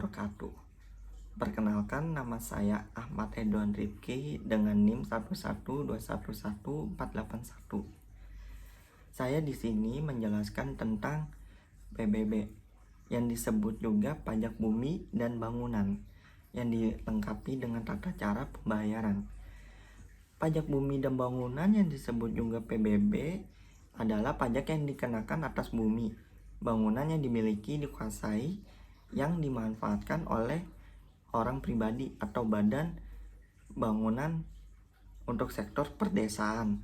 wabarakatuh. Perkenalkan, nama saya Ahmad Edwan Rifki dengan NIM 112114881. Saya di sini menjelaskan tentang PBB yang disebut juga pajak bumi dan bangunan yang dilengkapi dengan tata cara pembayaran. Pajak bumi dan bangunan yang disebut juga PBB adalah pajak yang dikenakan atas bumi, bangunan yang dimiliki, dikuasai, yang dimanfaatkan oleh orang pribadi atau badan bangunan untuk sektor perdesaan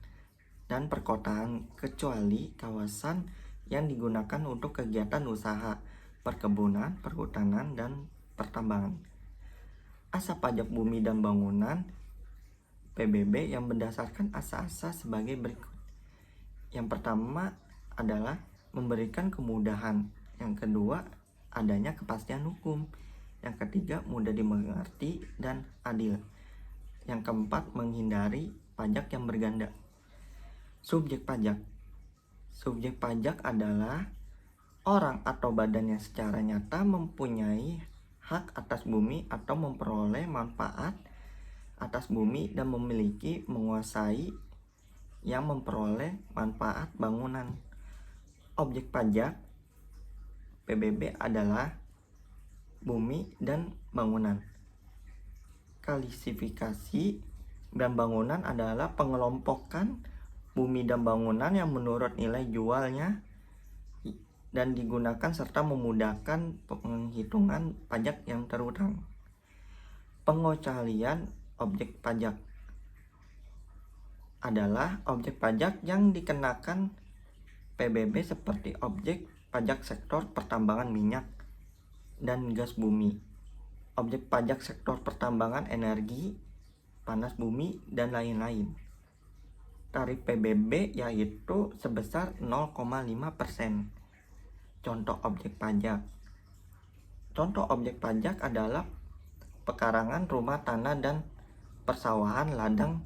dan perkotaan, kecuali kawasan yang digunakan untuk kegiatan usaha, perkebunan, perhutanan, dan pertambangan. Asa pajak bumi dan bangunan PBB yang berdasarkan asa-asa sebagai berikut. Yang pertama adalah memberikan kemudahan. Yang kedua, adanya kepastian hukum. Yang ketiga, mudah dimengerti dan adil. Yang keempat, menghindari pajak yang berganda. Subjek pajak. Subjek pajak adalah orang atau badan yang secara nyata mempunyai hak atas bumi atau memperoleh manfaat atas bumi dan memiliki, menguasai, yang memperoleh manfaat bangunan. Objek pajak PBB adalah bumi dan bangunan. Klasifikasi dan bangunan adalah pengelompokan bumi dan bangunan yang menurut nilai jualnya dan digunakan serta memudahkan penghitungan pajak yang terutang. Pengecualian objek pajak adalah objek pajak yang dikenakan PBB seperti objek pajak sektor pertambangan minyak dan gas bumi, objek pajak sektor pertambangan energi, panas bumi, dan lain-lain. Tarif PBB yaitu sebesar 0,5%. Contoh objek pajak. Contoh objek pajak adalah pekarangan, rumah, tanah, dan persawahan, ladang,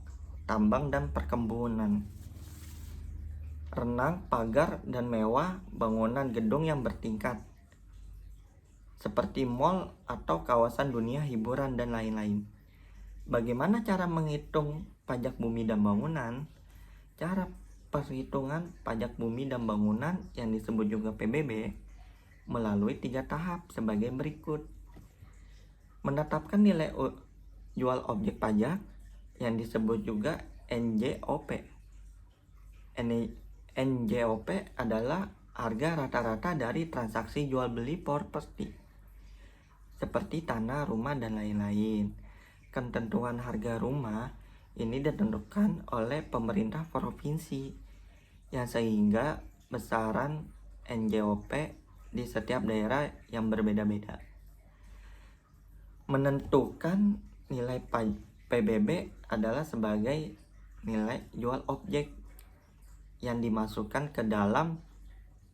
tambang, dan perkebunan. Renang, pagar, dan mewah, bangunan gedung yang bertingkat seperti mall atau kawasan dunia hiburan dan lain-lain. Bagaimana cara menghitung pajak bumi dan bangunan? Cara perhitungan pajak bumi dan bangunan yang disebut juga PBB melalui 3 tahap sebagai berikut. Menetapkan nilai jual objek pajak yang disebut juga NJOP. NJOP adalah harga rata-rata dari transaksi jual beli properti seperti tanah, rumah, dan lain-lain. Ketentuan harga rumah ini ditentukan oleh pemerintah provinsi yang sehingga besaran NJOP di setiap daerah yang berbeda-beda. Menentukan nilai PBB adalah sebagai nilai jual objek yang dimasukkan ke dalam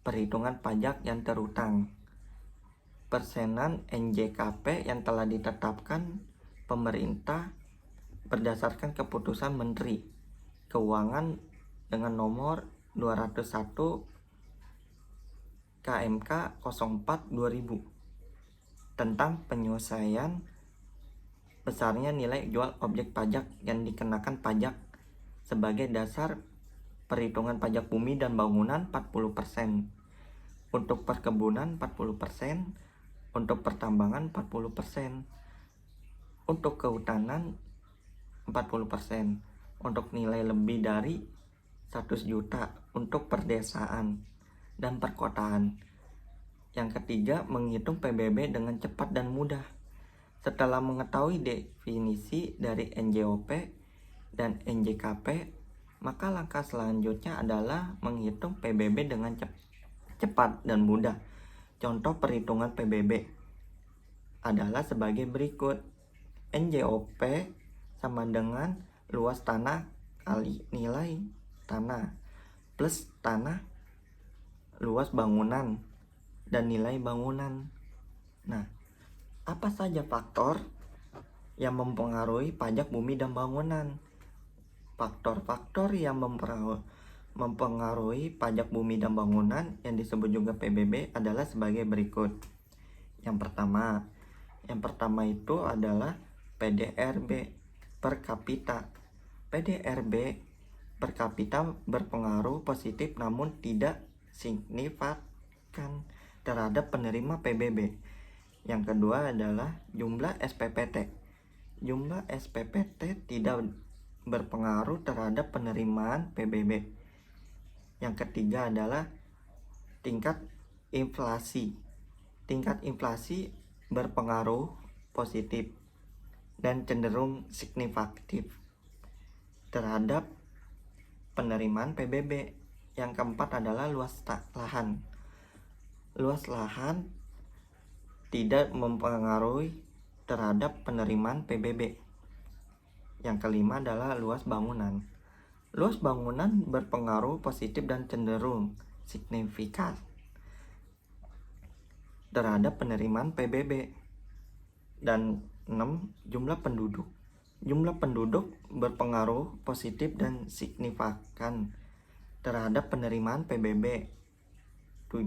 perhitungan pajak yang terutang. Persenan NJKP yang telah ditetapkan pemerintah berdasarkan keputusan Menteri Keuangan dengan nomor 201 KMK 04/2000 tentang penyelesaian besarnya nilai jual objek pajak yang dikenakan pajak sebagai dasar perhitungan pajak bumi dan bangunan 40%, untuk perkebunan 40%, untuk pertambangan 40%, untuk kehutanan 40%, untuk nilai lebih dari 100 juta untuk perdesaan dan perkotaan. Yang ketiga, menghitung PBB dengan cepat dan mudah. Setelah mengetahui definisi dari NJOP dan NJKP, maka langkah selanjutnya adalah menghitung PBB dengan cepat dan mudah. Contoh perhitungan PBB adalah sebagai berikut. NJOP sama dengan luas tanah kali nilai tanah plus tanah, luas bangunan, dan nilai bangunan. Nah, apa saja faktor yang mempengaruhi pajak bumi dan bangunan? Faktor-faktor yang mempengaruhi pajak bumi dan bangunan yang disebut juga PBB adalah sebagai berikut. Yang pertama, Yang pertama itu adalah PDRB per kapita. PDRB per kapita berpengaruh positif namun tidak signifikan terhadap penerima PBB. Yang kedua adalah jumlah SPPT. Jumlah SPPT tidak berpengaruh terhadap penerimaan PBB. Yang ketiga adalah tingkat inflasi. Tingkat inflasi berpengaruh positif dan cenderung signifikatif terhadap penerimaan PBB. Yang keempat adalah luas lahan. Luas lahan tidak mempengaruhi terhadap penerimaan PBB. Yang kelima adalah luas bangunan. Luas bangunan berpengaruh positif dan cenderung signifikan terhadap penerimaan PBB. Dan 6. Jumlah penduduk. Jumlah penduduk berpengaruh positif dan signifikan terhadap penerimaan PBB. 7.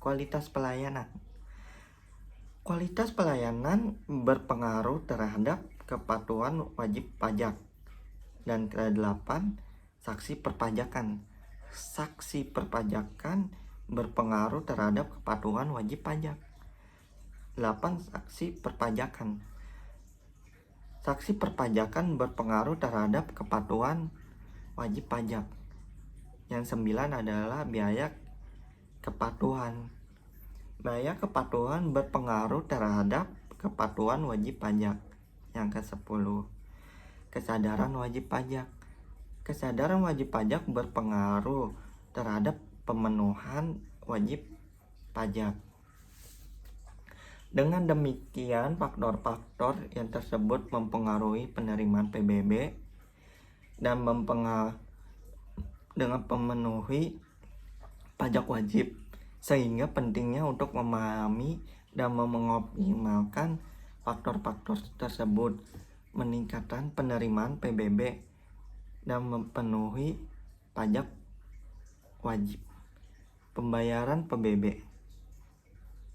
Kualitas pelayanan. Kualitas pelayanan berpengaruh terhadap kepatuhan wajib pajak. Dan ke-8, saksi perpajakan. Saksi perpajakan berpengaruh terhadap kepatuhan wajib pajak. 8. Saksi perpajakan. Saksi perpajakan berpengaruh terhadap kepatuhan wajib pajak. Yang 9 adalah biaya kepatuhan. Biaya kepatuhan berpengaruh terhadap kepatuhan wajib pajak. Yang ke-10, kesadaran wajib pajak. Kesadaran wajib pajak berpengaruh terhadap pemenuhan wajib pajak. Dengan demikian, faktor-faktor yang tersebut mempengaruhi penerimaan PBB dan dengan memenuhi pajak wajib, sehingga pentingnya untuk memahami dan mengoptimalkan faktor-faktor tersebut, meningkatkan penerimaan PBB dan memenuhi pajak wajib. Pembayaran PBB.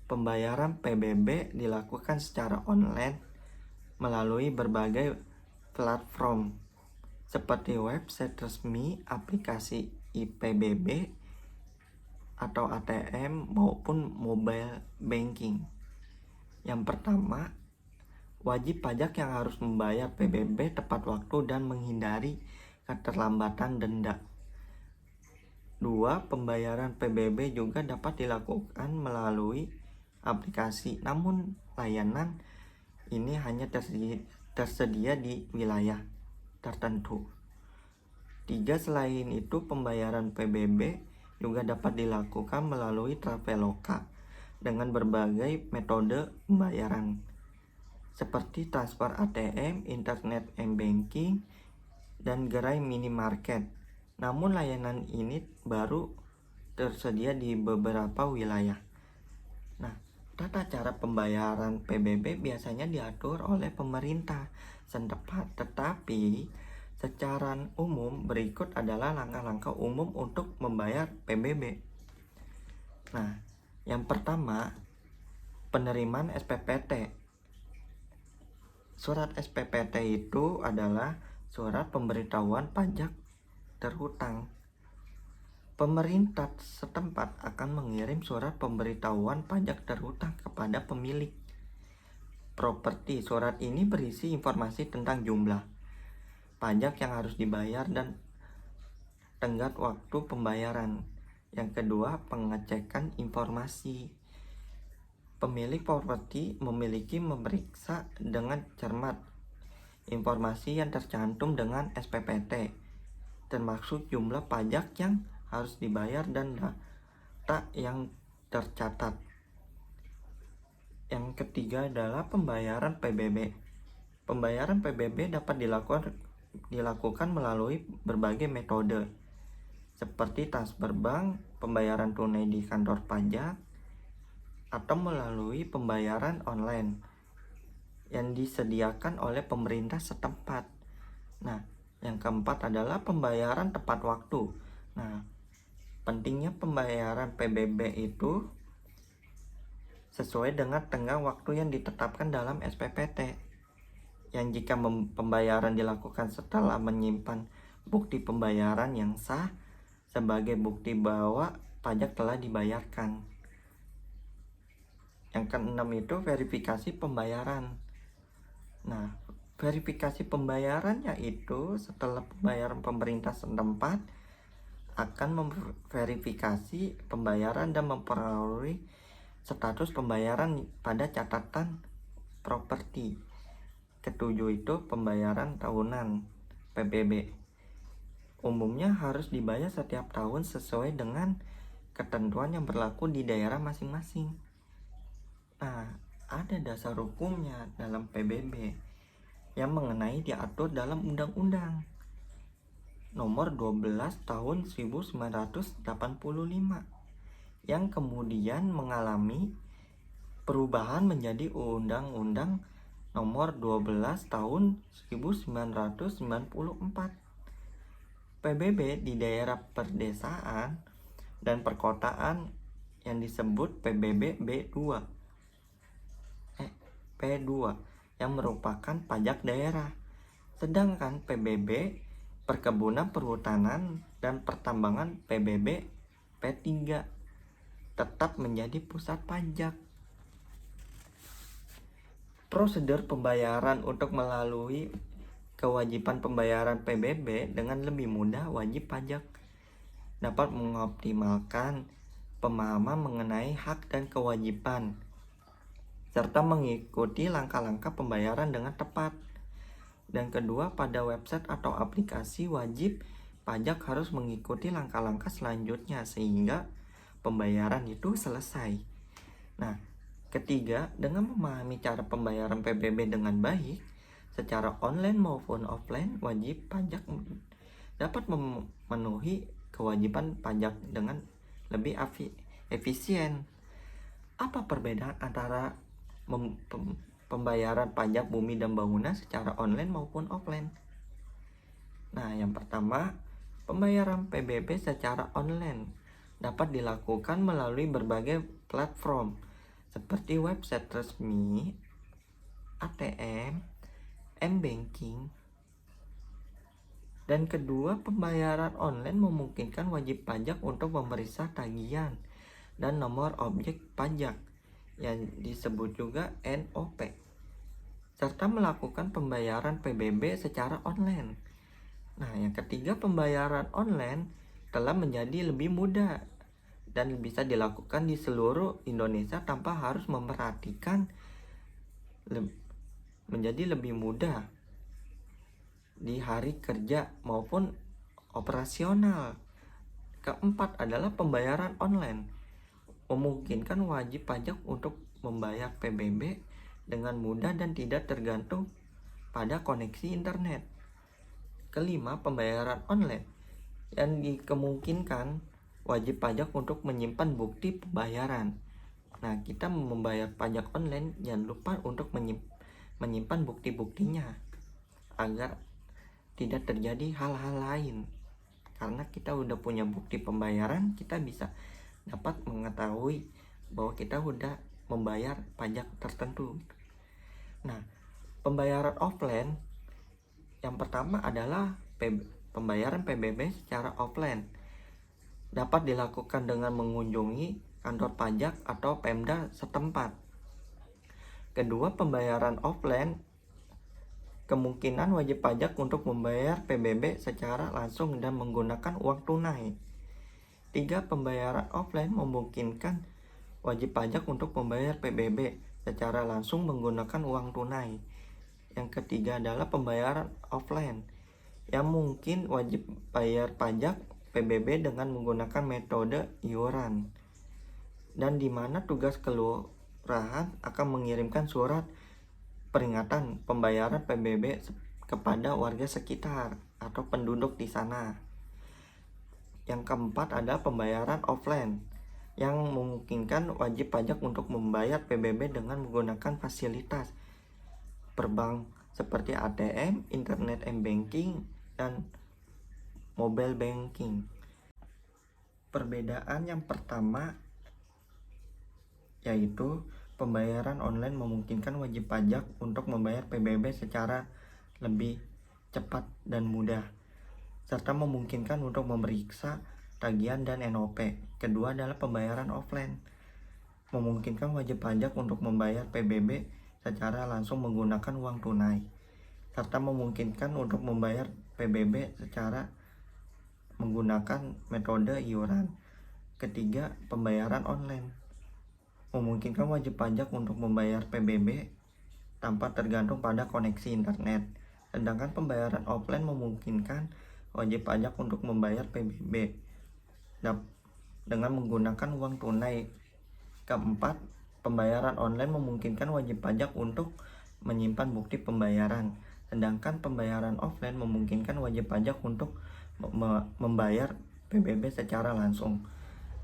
Pembayaran PBB dilakukan secara online melalui berbagai platform seperti website resmi, aplikasi IPBB atau ATM maupun mobile banking. Yang pertama, wajib pajak yang harus membayar PBB tepat waktu dan menghindari keterlambatan denda. 2. Pembayaran PBB juga dapat dilakukan melalui aplikasi, namun layanan ini hanya tersedia di wilayah tertentu. 3. Selain itu, pembayaran PBB juga dapat dilakukan melalui Traveloka dengan berbagai metode pembayaran seperti transfer ATM, internet banking, dan gerai minimarket. Namun layanan ini baru tersedia di beberapa wilayah. Nah, tata cara pembayaran PBB biasanya diatur oleh pemerintah setempat, tetapi secara umum berikut adalah langkah-langkah umum untuk membayar PBB. Nah, yang pertama, penerimaan SPPT. Surat SPPT itu adalah surat pemberitahuan pajak terhutang. Pemerintah setempat akan mengirim surat pemberitahuan pajak terhutang kepada pemilik properti. Surat ini berisi informasi tentang jumlah pajak yang harus dibayar dan tenggat waktu pembayaran. Yang kedua, pengecekan informasi. Pemilik properti memiliki memeriksa dengan cermat informasi yang tercantum dengan SPPT, termasuk jumlah pajak yang harus dibayar dan data yang tercatat. Yang ketiga adalah pembayaran PBB. Pembayaran PBB dapat dilakukan melalui berbagai metode seperti transfer bank, pembayaran tunai di kantor pajak, atau melalui pembayaran online yang disediakan oleh pemerintah setempat. Nah, yang keempat adalah pembayaran tepat waktu. Nah, pentingnya pembayaran PBB itu sesuai dengan tenggang waktu yang ditetapkan dalam SPPT. Yang jika pembayaran dilakukan setelah menyimpan bukti pembayaran yang sah sebagai bukti bahwa pajak telah dibayarkan. Yang keenam itu verifikasi pembayaran. Nah, verifikasi pembayaran yaitu setelah pembayaran pemerintah setempat akan memverifikasi pembayaran dan memperoleh status pembayaran pada catatan properti. Ketujuh itu pembayaran tahunan PBB. Umumnya harus dibayar setiap tahun sesuai dengan ketentuan yang berlaku di daerah masing-masing. Nah, ada dasar hukumnya dalam PBB yang mengenai diatur dalam Undang-Undang Nomor 12 Tahun 1985 yang kemudian mengalami perubahan menjadi Undang-Undang Nomor 12 Tahun 1994. PBB di daerah perdesaan dan perkotaan yang disebut PBB P2 yang merupakan pajak daerah. Sedangkan PBB perkebunan, perhutanan, dan pertambangan PBB P3 tetap menjadi pusat pajak. Prosedur pembayaran untuk melalui kewajiban pembayaran PBB dengan lebih mudah wajib pajak dapat mengoptimalkan pemahaman mengenai hak dan kewajiban serta mengikuti langkah-langkah pembayaran dengan tepat. Dan kedua, pada website atau aplikasi wajib pajak harus mengikuti langkah-langkah selanjutnya sehingga pembayaran itu selesai. Nah, ketiga, dengan memahami cara pembayaran PBB dengan baik secara online maupun offline, wajib pajak dapat memenuhi kewajiban pajak dengan lebih efisien. Apa perbedaan antara pembayaran pajak bumi dan bangunan secara online maupun offline? Nah, yang pertama, pembayaran PBB secara online dapat dilakukan melalui berbagai platform seperti website resmi, ATM, M-Banking. Dan kedua, pembayaran online memungkinkan wajib pajak untuk memeriksa tagihan dan nomor objek pajak yang disebut juga NOP, serta melakukan pembayaran PBB secara online. Nah, yang ketiga, pembayaran online telah menjadi lebih mudah dan bisa dilakukan di seluruh Indonesia tanpa harus memperhatikan menjadi lebih mudah di hari kerja maupun operasional. Keempat adalah pembayaran online memungkinkan wajib pajak untuk membayar PBB dengan mudah dan tidak tergantung pada koneksi internet. Kelima, pembayaran online yang dikemungkinkan wajib pajak untuk menyimpan bukti pembayaran. Nah, kita membayar pajak online jangan lupa untuk menyimpan bukti-buktinya agar tidak terjadi hal-hal lain. Karena kita udah punya bukti pembayaran, kita bisa dapat mengetahui bahwa kita udah membayar pajak tertentu. Nah, pembayaran offline yang pertama adalah pembayaran PBB secara offline. Dapat dilakukan dengan mengunjungi kantor pajak atau Pemda setempat. Kedua, pembayaran offline kemungkinan wajib pajak untuk membayar PBB secara langsung dan menggunakan uang tunai. Tiga, pembayaran offline memungkinkan wajib pajak untuk membayar PBB secara langsung menggunakan uang tunai. Yang ketiga adalah pembayaran offline yang mungkin wajib bayar pajak PBB dengan menggunakan metode iuran, dan di mana tugas kelurahan akan mengirimkan surat peringatan pembayaran PBB kepada warga sekitar atau penduduk di sana. Yang keempat adalah pembayaran offline yang memungkinkan wajib pajak untuk membayar PBB dengan menggunakan fasilitas perbank seperti ATM, internet M-Banking, dan mobile banking. Perbedaan yang pertama yaitu Pembayaran online memungkinkan wajib pajak untuk membayar PBB secara lebih cepat dan mudah, serta memungkinkan untuk memeriksa tagihan dan NOP. Kedua adalah pembayaran offline, memungkinkan wajib pajak untuk membayar PBB secara langsung menggunakan uang tunai, serta memungkinkan untuk membayar PBB secara menggunakan metode iuran. Ketiga, pembayaran online, memungkinkan wajib pajak untuk membayar PBB tanpa tergantung pada koneksi internet. Sedangkan pembayaran offline memungkinkan wajib pajak untuk membayar PBB dengan menggunakan uang tunai. Keempat, pembayaran online memungkinkan wajib pajak untuk menyimpan bukti pembayaran. Sedangkan pembayaran offline memungkinkan wajib pajak untuk membayar PBB secara langsung.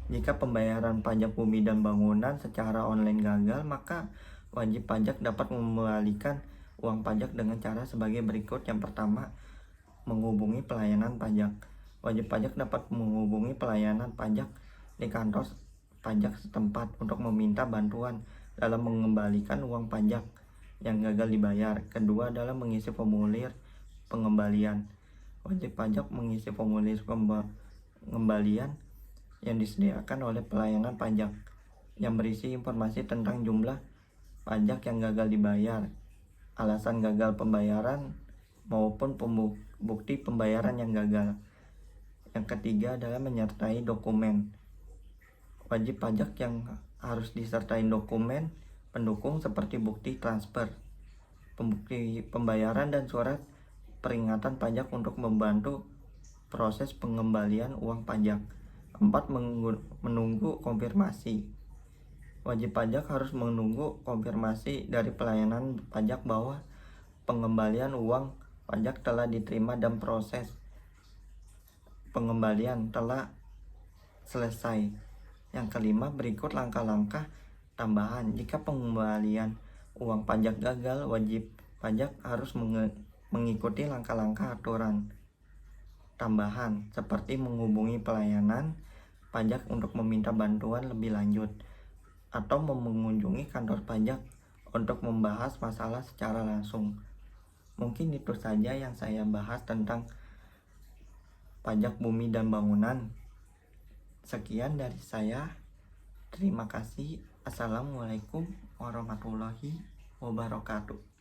Jika pembayaran pajak bumi dan bangunan secara online gagal, maka wajib pajak dapat mengembalikan uang pajak dengan cara sebagai berikut. Yang pertama, menghubungi pelayanan pajak. Wajib pajak dapat menghubungi pelayanan pajak di kantor pajak setempat untuk meminta bantuan dalam mengembalikan uang pajak yang gagal dibayar. Kedua adalah mengisi formulir pengembalian. Wajib pajak mengisi formulir pengembalian yang disediakan oleh pelayanan pajak yang berisi informasi tentang jumlah pajak yang gagal dibayar, alasan gagal pembayaran maupun bukti pembayaran yang gagal. Yang ketiga adalah menyertai dokumen. Wajib pajak yang harus disertai dokumen pendukung seperti bukti transfer, pembukti pembayaran, dan surat peringatan pajak untuk membantu proses pengembalian uang pajak. 4. Menunggu konfirmasi. Wajib pajak harus menunggu konfirmasi dari pelayanan pajak bahwa pengembalian uang pajak telah diterima dan proses pengembalian telah selesai. Yang kelima, berikut langkah-langkah tambahan. Jika pengembalian uang pajak gagal, wajib pajak harus mengikuti langkah-langkah aturan tambahan seperti menghubungi pelayanan pajak untuk meminta bantuan lebih lanjut atau mengunjungi kantor pajak untuk membahas masalah secara langsung. Mungkin itu saja yang saya bahas tentang pajak bumi dan bangunan. Sekian dari saya. Terima kasih. Assalamualaikum warahmatullahi wabarakatuh.